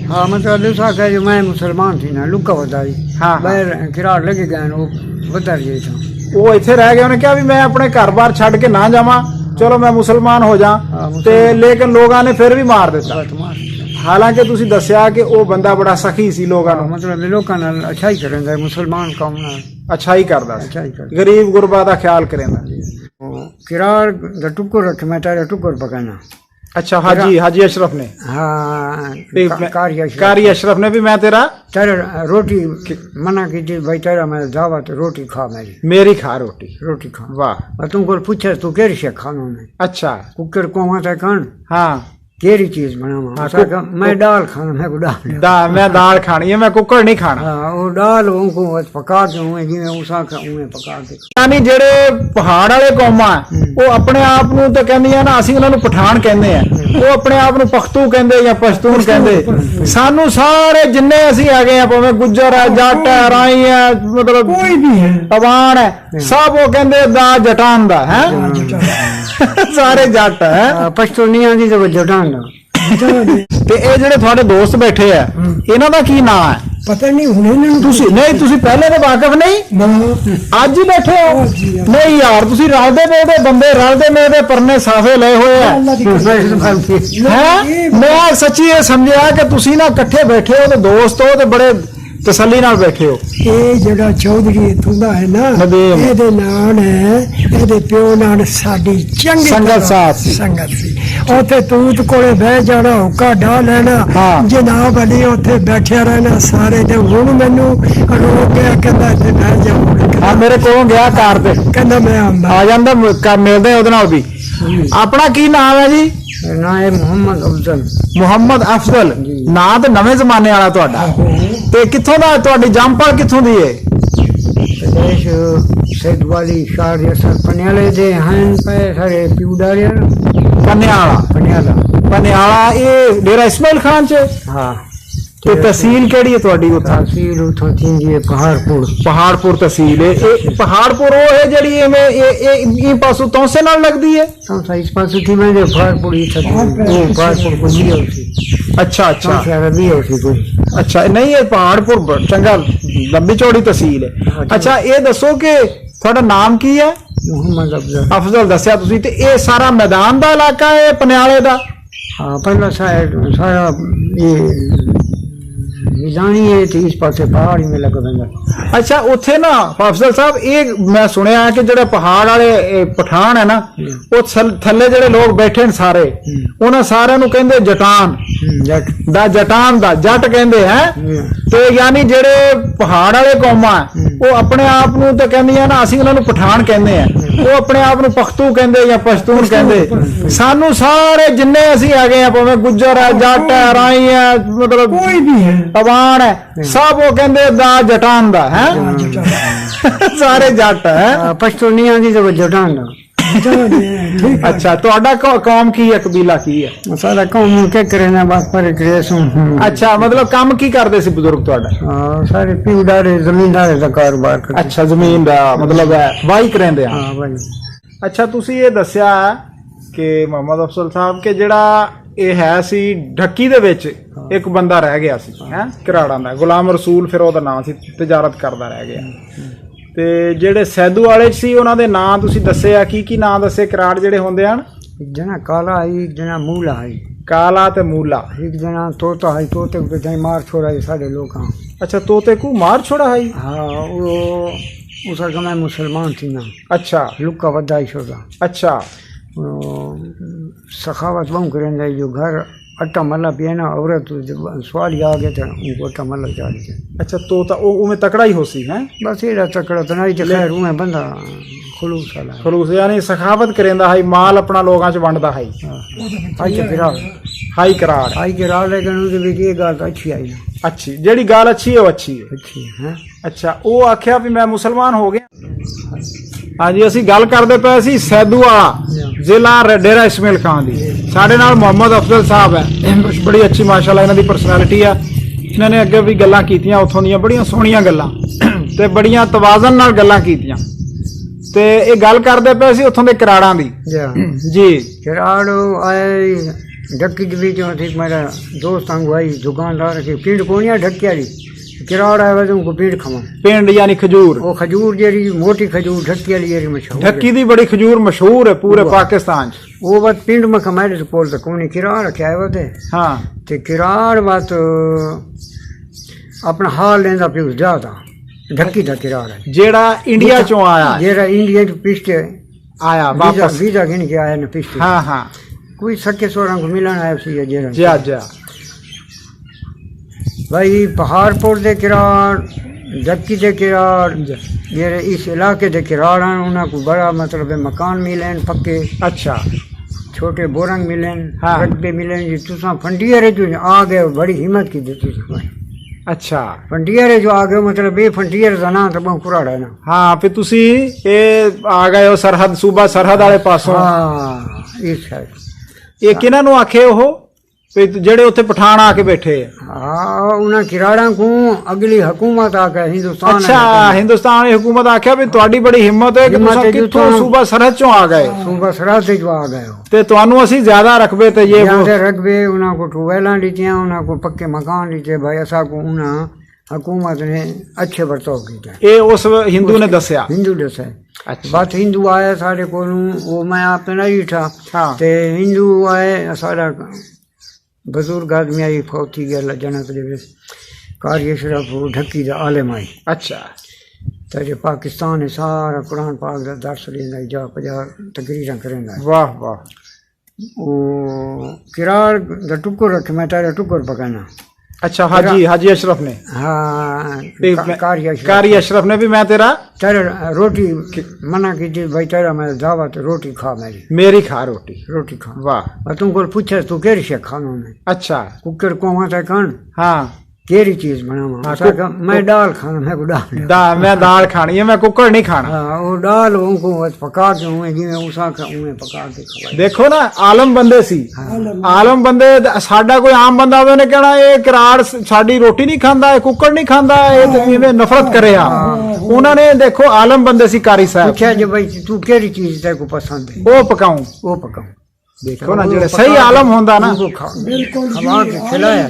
हाँ मतलब दूसरा कह जो मैं मुसलमान थी ना लुका बताई हाँ बाहर किराड़ लगे गए वो बता रही था वो इत्थे रह गए उन्हें क्या भी मैं अपने घर बार छड़ के ना जावा चलो मैं मुसलमान हो जा ते लेकिन लोगों ने फिर भी मार दिता हालांकि तुसी दस्या कि वो बंदा बड़ा सखी सी लोगों नूं मतलब लोगों नाल अच्छा ही करेंगे मुसलमान कौम नाल अच्छा ही करदा अच्छा ही कर गरीब गुरबा दा ख्याल करेंदा किराड़ दा टुकर रख मैं तेरा टुकर पकाना अच्छा हाजी अशरफ ने हाँ कारी अशरफ ने भी मैं तेरा रोटी मना की थी भाई तेरा मैं दावत रोटी खा मेरी खा रोटी खा वाह तुमको पूछे तू केरी से खाना में अच्छा कुकर को वहां खान हाँ केरी चीज बनावा मैं दाल खाना मैं को दाल मैं दाल खानी है मैं कुकर नहीं खाना वो दाल उनको पका के उन्हें जिवें उसा उन्हें पका के यानी जेड़े पहाड़ वाले कौमां वो अपने आप नूं तो कहंदियां ना असीं उन्हां नूं पठान कहंदे आ वो अपने आप नूं पख्तू कहंदे या पश्तून कहंदे सानू सारे जिन्ने असीं आ गए भावें गुज्जर है जट है राई है मतलब कोई भी है अवान है सब वो कहंदे दा जटान दा है सारे जट है पश्तूनियां दी तो जटान ते ए जेड़े तुहाडे दोस्त बैठे आ इन्हां दा की नाम है पता नहीं हुणे तुसी नहीं तुसी पहले तो वाकिफ नहीं आज ही बैठे हो नहीं यार तुसी रलदे मिलदे बंदे रलदे मिलदे परने साफे लए हुए हैं मैं सच्ची ये समझिया कि तुसी ना इकट्ठे बैठे हो तो दोस्त हो तो बड़े तसल्ली नाल बैठे हो ਇਹ ਜਿਹੜਾ ਚੌਧਰੀ ਇਥੋਂ ਦਾ ਹੈ ਨਾ ਇਹਦੇ ਨਾਲ ਹੈ ਇਹਦੇ ਪਿਓ ਨਾਲ ਸਾਡੀ ਚੰਗੀ ਸੰਗਤ ਸੀ ਉੱਥੇ ਤੂਤ ਕੋਲੇ ਬਹਿ ਜਾਣਾ ਹੁੱਕਾ ਢਾ ਲੈਣਾ ਜਨਾਬ ਅਲੀ ਉੱਥੇ ਬੈਠਿਆ ਰਹਿਣਾ ਸਾਰੇ ਤੇ ਹੁਣ ਮੈਨੂੰ ਰੋਕ ਗਿਆ ਕਹਿੰਦਾ ਇੱਥੇ ਬਹਿ ਜਾ ਹਾਂ ਮੇਰੇ ਕੋਲੋਂ ਗਿਆ ਕਾਰ ਤੇ ਕਹਿੰਦਾ ਮੈਂ ਆ ਜਾਂਦਾ ਮਿਲਦੇ ਉਹਦੇ ਨਾਲ ਵੀ ਆਪਣਾ ਕੀ ਨਾਮ ਹੈ ਜੀ ना है ਮੁਹੰਮਦ ਅਫਜ਼ਲ ਨਾਂ ਤੇ ਨਵੇਂ ਜ਼ਮਾਨੇ ਵਾਲਾ ਤੁਹਾਡਾ ਤੇ ਕਿੱਥੋਂ ਦਾ ਤੁਹਾਡੀ ਜੰਮਪਲ ਕਿੱਥੋਂ ਦੀ ਹੈ प्रदेश सैद वाली शार असर पनियाले दे हैं पे सारे पिउडारे पनियाला ये डेरा इस्माइल खान च हाँ ते तहसील केड़ी है ਤੁਹਾਡੀ ਉੱਥੇ तहसील उठो थी ये पहाड़पुर तहसील है ये पहाड़पुर वो है जड़ी ये पासों तौसे नाल लगदी है तौसा इस पासों थी मैं जो पहाड़पुर ही था वो पहाड़पुर को नहीं होती अच्छा भी होती कोई अच्छा नहीं ये पहाड़पुर चंगा लंबी चौड़ी तहसील है अच्छा ये दसो कि ਤੁਹਾਡਾ ਨਾਮ ਕੀ ਹੈ ਮੁਹੰਮਦ ਅਫਜ਼ਲ ਦੱਸਿਆ ਤੁਸੀਂ ਤੇ ਇਹ ਸਾਰਾ मैदान ਦਾ ਇਲਾਕਾ ਹੈ ਪਨਿਆਲੇ ਦਾ हाँ पहला सारा ये निजानी है तो इस पास पहाड़ी में लग रहा अच्छा उत्थे ना अफजल साहब ये मैं सुनिया कि जेड़े पहाड़ वाले पठान है ना वो थल्ले जेड़े लोग बैठे ने सारे उन्हें सारे नु कहंदे जटान जटान दा जट कहंदे हैं ते यानी जेड़े पहाड़ वाले कौमां वो अपने आप नु तो कहंदियां ना असीं उन्हां नु पठान कहंदे हैं वो अपने आप नु पख्तू कहंदे या पश्तून कहंदे सानू सारे जिन्ने असीं आ गए भावें गुज्जर है जट है राई है मतलब कोई भी है अवान है सब वो कहंदे दा जटान दा है सारे जट है पश्तूनियां दी तो जटान दा अच्छा ਤੁਹਾਡਾ ਕੌਮ ਕੀ ਹੈ ਕਬੀਲਾ ਕੀ ਹੈ ਸਾਡਾ ਕੌਮ ਕੇ ਕਰਨਾ ਬਸ ਪਰ ਕ੍ਰੇਸੋਂ ਅੱਛਾ ਮਤਲਬ ਕੰਮ ਕੀ ਕਰਦੇ ਸੀ ਬਜ਼ੁਰਗ ਤੁਹਾਡਾ ਸਾਰੇ ਪਿਉਡਾਰੇ ਜ਼ਮੀਨਦਾਰੇ ਦਾ ਕਾਰੋਬਾਰ ਕਰਦੇ ਅੱਛਾ ਜ਼ਮੀਨ ਦਾ ਮਤਲਬ ਹੈ ਵਾਹੀ ਕਰਾਂਦੇ ਹਾਂ ਵਾਹੀ ਅੱਛਾ ਤੁਸੀਂ ਇਹ ਦੱਸਿਆ ਕਿ ਮੁਹੰਮਦ ਅਫਜ਼ਲ ਸਾਹਿਬ ਕਿ ਜਿਹੜਾ ਇਹ ਹੈ ਸੀ ਢੱਕੀ ਦੇ ਵਿੱਚ ਇੱਕ ਬੰਦਾ ਰਹਿ ਗਿਆ ਸੀ ਹੈ ਘਰਾੜਾਂ ਦਾ ਗੁਲਾਮ ਰਸੂਲ ਫਿਰ ਉਹਦਾ ਨਾਮ ਸੀ ਤਜਾਰਤ ਕਰਦਾ ਰਹਿ ਗਿਆ ਤੇ ਜਿਹੜੇ ਸੈਦੂ ਵਾਲੇ ਸੀ ਉਹਨਾਂ ਦੇ ਨਾਂ ਤੁਸੀਂ ਦੱਸੇ ਆ ਕੀ ਨਾਂ ਦੱਸੇ ਕਰਾੜ ਜਿਹੜੇ ਹੁੰਦੇ ਹਨ जना काला है जना मूला है काला ते मूला एक जना तोता है तोते को तो मार छोड़ा है सारे लोग अच्छा तोते को मार छोड़ा है हाँ वो उसका मैं मुसलमान थी ना अच्छा लुका बदाई छोड़ा अच्छा सखावत बहु करेंगे जो घर अट्टा मल्ला पिया ना औरत सवाल आ गए थे उनको अट्टा मल्ला चाल थे अच्छा तोता उमें तकड़ा ही हो सी है बस ये तकड़ा तो नहीं खैर उमें बंदा खलूस यानी सखावत करेंदा है माल अपना लोगां च वंडदा है हाई करार लेकिन उनके बीच ये गाल अच्छी आई अच्छी जेड़ी गाल अच्छी है वो अच्छी है अच्छा वो आख्या भी मैं मुसलमान हो गया हाँ जी असी गल करते पे सी सैदू वाला जिला डेरा इस्माइल खान दी साडे नाल मुहम्मद अफजल साहब है बड़ी अच्छी माशाअल्लाह इन्हां दी पर्सनैलिटी है इन्होंने अगे भी गल्लां कीतियां उत्थों दियां बड़ियां सोहणियां गल्लां ते बड़ियां तवाज़न नाल गल्लां कीतियां ते ये गल करते पे सी उत्थों दे कराड़ां दी जी कराड़ आए ढक्की के बीच में थी मेरा दोस्त अंगवाई दुकानदार की पीड़ कोनी है ढक्की वाली किराड़ आया वैसे उनको पीड़ खवा पिंड यानी खजूर वो खजूर जेरी मोटी खजूर ढक्की वाली जेरी मशहूर ढक्की दी बड़ी खजूर मशहूर है पूरे पाकिस्तान च। वो बात पिंड में कमाए तो कोल तक कोनी किराड़ रखा है वते हाँ ते किराड़ बात अपना हाल लेंदा पियो ज्यादा ढक्की दा किराड़ है जेड़ा इंडिया चो आया जेरा इंडिया तो पिछे आया वीजा वापस वीजा गिन के आया ना पिछे हाँ हाँ कोई सके सोरा को मिलन आया सी जेरा जा जा भाई पहाड़पुर दे किराड़ ढक्की दे किराड़ जेरे इस इलाके दे किराड़ हैं उन्हें को बड़ा मतलब मकान मिले पक्के अच्छा छोटे बोरंग मिले हाँ। रकबे मिले जी तुसा फंडियर जो आ गए बड़ी हिम्मत की दी तुसा अच्छा फंडियर जो आ गए मतलब ये फंडियर का नाम तो बहुत पुराना है ना हाँ फिर तुसी ये आ गए हो सरहद सूबा सरहद वाले पासों हाँ इस है ये किन्हां नु आखे हो भी जेड़े उत्थे पठान आके बैठे हाँ उन्हें किराड़ा को अगली हुकूमत आके हिंदुस्तान अच्छा हिंदुस्तान की हुकूमत आख्या भी तुहाडी बड़ी हिम्मत है कि हिम्मत तुसां है जो कित्थों तुम- सूबा सरहद चों आ गए सुबह सरहद से जो आ गए हो ते तुहानू असी ज्यादा रकबे ते ये वो यहाँ रकबे उन्हें को टूवेला लीतियाँ उन्हें को पक्के मकान लीते भाई ऐसा को उन्हें हुकूमत ने अच्छे बर्ताव किया ये उस हिंदू ने दसिया हिंदू दस है अच्छा बात हिंदू आया साढ़े को वो मैं आप नहीं था हाँ ते हिंदू आए सारा बुजुर्ग आदमी आई फौती गया जनत दे कारी अशरफ ढक्की दा आलिम आई अच्छा ते पाकिस्तान है सारा कुरान पाक दा दर्स लेंदा जा 50 तकरीरां करेंदा वाह वाह वो किरार दा टुकर रख मैं तेरा टुकर पकाना अच्छा हाजी हाजी अशरफ ने हाँ एक मैं- कारी अशरफ कारी अशरफ ने भी मैं तेरा तेरा रोटी मना की थी भाई तेरा मैं दावत रोटी खा मेरी खा रोटी रोटी खा वाह और तुमको पूछे तू केरी शे खानों में अच्छा कुकर को वहां तक कौन हाँ केरी चीज बनावा हाँ, उसका कहा, मैं दाल खाना मैं को दाल मैं दाल खानी है मैं कुकर नहीं खाना हाँ वो दाल उनको बस पका के उन्हें जिਵੇਂ उसा का उन्हें पका के खवाई देखो ना आलम बंदे सी आलम बंदे साडा कोई आम बंदा होवे ने कहना ये किराड़ साडी रोटी नहीं खांदा है कुकर नहीं खांदा ये तो इवें नफरत करे आ उन्होंने देखो आलम बंदे सी कारी साहब पूछा जो भाई तू केरी चीज तेरे को पसंद है वो पकाऊं वो पकाऊं देखो ना जेड़े सही आलम होंदा ना उनको खवा के खिलाया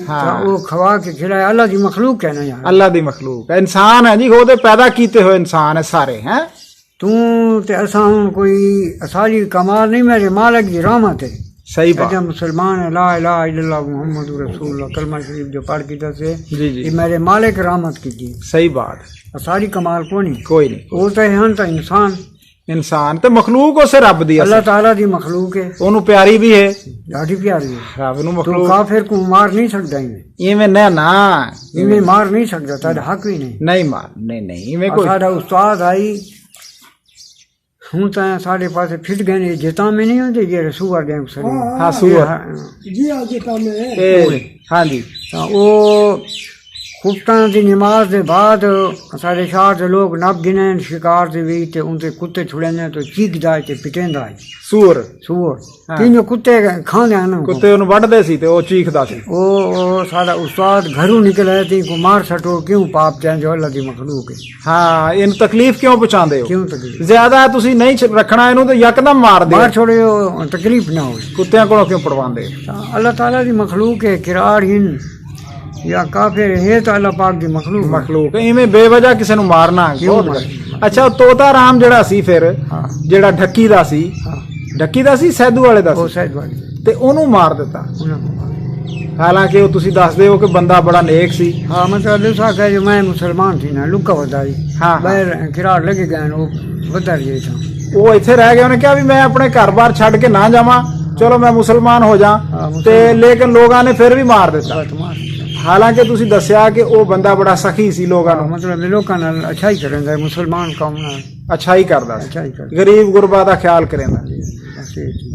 हाँ वो खवा के खिलाया अल्लाह की मखलूक है ना यार अल्लाह दी मखलूक है इंसान है जी ओदे पैदा कीते हुए इंसान है सारे हैं तू ते असा हुन कोई असारी कमाल नहीं मेरे मालिक की रहमत है सही बात अच्छा मुसलमान है ला इलाहा इल्लल्लाह मुहम्मद रसूलुल्लाह कलमा शरीफ जो पढ़ की दसे जी जी ये मेरे मालिक रहमत की थी सही बात असारी कमाल को नहीं कोई नहीं वो तो है तो इंसान इंसान ते मखलूक उसे रब दी अल्लाह ताला दी मखलूक है ओनू प्यारी भी है ढाडी प्यारी है रब नु तू मखलूक काफिर को मार नहीं सकता इन्हें इवें ना ना इन्हें मार नहीं सकता तेरा हक भी नहीं नहीं मार नहीं नहीं इवें कोई साडा उस्ताद आई हूं तो साढ़े पास फिट गए ने जिता में नहीं होते ये सुअर गए हाँ सुअर जी आज जिता में ए हाँ जी वो कुत्ता की नमाज के बाद साढ़े शहर के लोग नब गिने शिकार से भी ते उनके कुत्ते छुड़े तो चीखदा है ते पिटेंदा है सूअर सुअर हाँ। तीनों कुत्ते खाने ना कुत्ते ओनू वड्डदे सी ते ओ चीखदा सी वो सारा उस्ताद घरों निकले ती को मार सटो क्यों पाप जाए जो अल्लाह की मखलूक है हाँ इन तकलीफ क्यों पहुंचांदे हो क्यों तकलीफ ज्यादा तुसी नहीं रखना इनू तो यकदम मार दे मार छोड़े तकलीफ ना हो कुत्तियां कोलों क्यों पड़वांदे अल्लाह ताला की मखलूक है किराड़ हिन या काफिर है तो अल्लाह पाक की मखलूक मखलूक इवें बेवजह किसी नु मारना क्यों बहुत मारना? अच्छा तोता राम जेड़ा सी फिर हाँ जेड़ा ढक्की दा सी हाँ ढक्की दा सी सैदू वाले दा वो सी शायद वाली ते ओनू मार दिता उन्हें हालांकि वो तुसी दसदे हो कि बंदा बड़ा नेक सी हाँ मतलब दूसरा कह जो मैं मुसलमान थी ना लुका बताई हाँ, बाहर किराड़ लगे गए वो बता रही था वो इत्थे रह गए उन्हें कहा भी मैं अपने घर बार छड़ के ना जावां चलो मैं मुसलमान हो जा हाँ, ते लेकिन लोगों ने फिर भी मार दिता बात मार हालांकि तुसी दस्या कि वो बंदा बड़ा सखी सी लोगों नु मतलब लोगों नाल अच्छा ही करेंगे मुसलमान कौम नाल अच्छाई करदा सी अच्छा ही कर गरीब गुरबा दा ख्याल करेंदा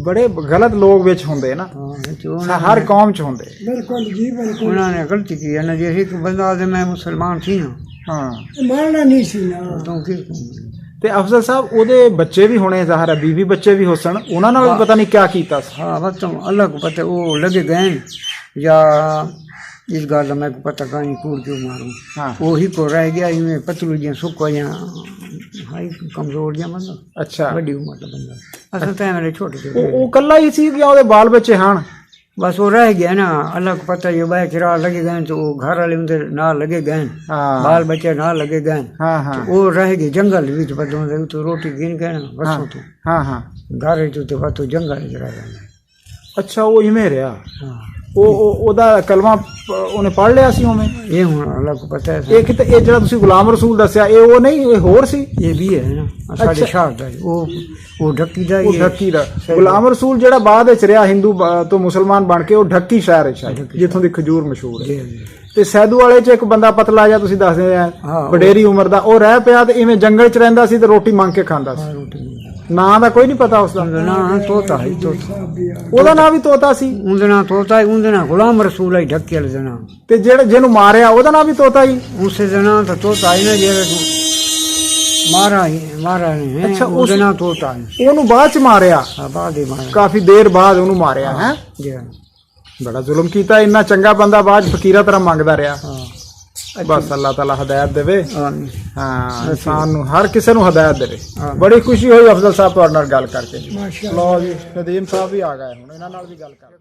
बड़े गलत लोग विच हुंदे ना हर कौम च हुंदे बिल्कुल जी बिल्कुल उन्होंने गलती की है ना जैसे कि बंदा आदे मैं मुसलमान थी ना हाँ मारना नहीं सी ना तो किस ते अफजल साहब ओदे बच्चे भी होने ज़ाहिर है बीवी बच्चे भी होसन उन्हां नाल भी पता नहीं क्या कीता सी हाँ बस तो अल्लाह को पता वो लगे गए या इस गल मैं को पता कहीं कूड़ क्यों मारूं हाँ वही को रह गया इनमें पतलू जियां सुक्को जियां हाई कमजोर जियां बंदा अच्छा बड़ी उम्र का बंदा असल तो मेरे छोटे छोटे ਉਹ ਕੱਲਾ ਹੀ ਸੀ ਕਿ ਉਹਦੇ ਬਾਲ ਬੱਚੇ ਹਨ बस वो रह गया ना अल्लाह को पता ये बाय किराया लगे गए तो वो घर वाले उनके ना लगे गए हाँ बाल बच्चे ना लगे गए हाँ हाँ वो रह गए जंगल बीच बदों दे तो रोटी गिन गए ना बसों तो हाँ हाँ घर तो बात तो जंगल जरा जाना ਅੱਛਾ ਉਹ ਇਵੇਂ ਰਿਹਾ हाँ ਉਹਦਾ ਕਲਮਾ ਉਹਨੇ ਪੜ੍ਹ ਲਿਆ ਸੀ ਉਵੇਂ ये हूँ अल्लाह को पता है ਇਹ ਕਿਤੇ ਇਹ ਜਿਹੜਾ ਤੁਸੀਂ ਗੁਲਾਮ ਰਸੂਲ ਦੱਸਿਆ ਇਹ ਉਹ ਨਹੀਂ ਇਹ ਹੋਰ ਸੀ ये भी है ना साढ़े शाह दा वो ढक्की दा ਉਹ ये ਢੱਕੀ ਦਾ ਗੁਲਾਮ ਰਸੂਲ ਜਿਹੜਾ ਬਾਅਦ ਵਿੱਚ ਰਿਹਾ ਹਿੰਦੂ ਤੋਂ ਮੁਸਲਮਾਨ ਬਣ ਕੇ ਉਹ ਢੱਕੀ ਸ਼ਹਿਰ ਹੈ ਸ਼ਾਇਦ ਜਿੱਥੋਂ ਦੀ ਖਜੂਰ ਮਸ਼ਹੂਰ ਹੈ जी जी ਤੇ ਸੈਦੂ ਵਾਲੇ ਚ ਇੱਕ ਬੰਦਾ ਪਤਲਾ ਜਿਹਾ ਤੁਸੀਂ ਦੱਸਦੇ ਆ ਹਾਂ, ਵਡੇਰੀ ਉਮਰ ਦਾ ਉਹ ਰਹਿ ਪਿਆ ਤੇ ਇਵੇਂ ਜੰਗਲ ਚ ਰਹਿੰਦਾ ਸੀ ਤੇ ਰੋਟੀ ਮੰਗ ਕੇ ਖਾਂਦਾ ਸੀ रोटी ਨਾਂ ਦਾ ਕੋਈ ਨਹੀਂ ਪਤਾ ਉਸਦਾ ना तोता है तोता ਉਹਦਾ ਨਾਂ ਵੀ ਤੋਤਾ ਸੀ उनका नाम तोता है उनका नाम गुलाम रसूल है ढक्की वाले दा नाम ਤੇ ਜਿਹੜੇ ਜਿਹਨੂੰ ਮਾਰਿਆ ਉਹਦਾ ਨਾਂ ਵੀ ਤੋਤਾ ਹੀ उनसे जना तो तोता है ना जे मारा नहीं है अच्छा, उनका नाम तोता है ਉਹਨੂੰ ਬਾਅਦ ਚ ਮਾਰਿਆ हाँ, बाद ही मारा ਕਾਫੀ ਦੇਰ ਬਾਅਦ ਉਹਨੂੰ ਮਾਰਿਆ ਹੈ जी हाँ ਬੜਾ ਜ਼ੁਲਮ ਕੀਤਾ ਇੰਨਾ ਚੰਗਾ ਬੰਦਾ ਬਾਅਦ ਚ ਫਕੀਰਾਂ ਤਰ੍ਹਾਂ ਮੰਗਦਾ ਰਿਹਾ हाँ ਬਸ ਅੱਲਾਹ ਤਾਲਾ ਹਦਾਇਤ ਦੇਵੇ आमीन। ਹਾਂ ਇਨਸਾਨ ਨੂੰ ਹਰ ਕਿਸੇ ਨੂੰ ਹਦਾਇਤ ਦੇਵੇ ਹਾਂ। ਬੜੀ ਖੁਸ਼ੀ ਹੋਈ ਅਫਜ਼ਲ ਸਾਹਿਬ ਤੁਹਾਡੇ ਨਾਲ ਗੱਲ ਕਰਕੇ माशाअल्लाह ਲਓ ਜੀ ਨਦੀਮ ਸਾਹਿਬ ਵੀ ਆ ਗਏ ਹੁਣ ਇਹਨਾਂ ਨਾਲ ਵੀ ਗੱਲ ਕਰਦੇ